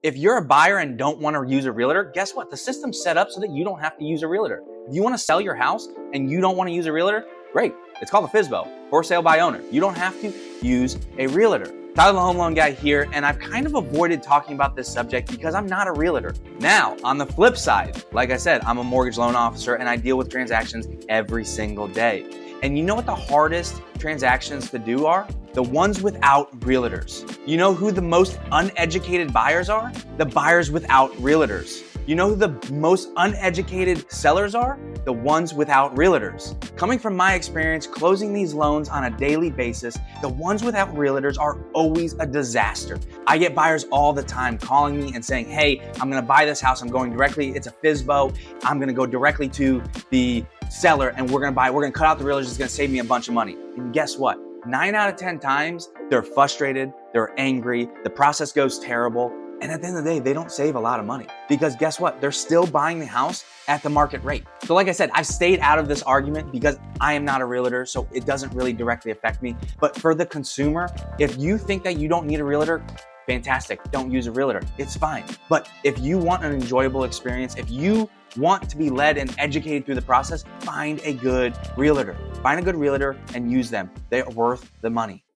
If you're a buyer and don't want to use a realtor, guess what? The system's set up so that you don't have to use a realtor. If you want to sell your house and you don't want to use a realtor, great. It's called a FSBO, for sale by owner. You don't have to use a realtor. Tyler the Home Loan Guy here, and I've kind of avoided talking about this subject because I'm not a realtor. Now, on the flip side, like I said, I'm a mortgage loan officer and I deal with transactions every single day. And you know what the hardest transactions to do are? The ones without realtors. You know who the most uneducated buyers are? The buyers without realtors. You know who the most uneducated sellers are? The ones without realtors. Coming from my experience closing these loans on a daily basis, the ones without realtors are always a disaster. I get buyers all the time calling me and saying, hey, I'm gonna buy this house, I'm going directly, it's a FSBO, I'm gonna go directly to the seller and we're gonna cut out the realtors, it's gonna save me a bunch of money. And guess what? 9 out of 10 times, they're frustrated, they're angry, the process goes terrible, and at the end of the day, they don't save a lot of money because guess what? They're still buying the house at the market rate. So like I said, I've stayed out of this argument because I am not a realtor, so it doesn't really directly affect me. But for the consumer, if you think that you don't need a realtor, fantastic, don't use a realtor, it's fine. But if you want an enjoyable experience, if you want to be led and educated through the process, find a good realtor. Find a good realtor and use them. They're worth the money.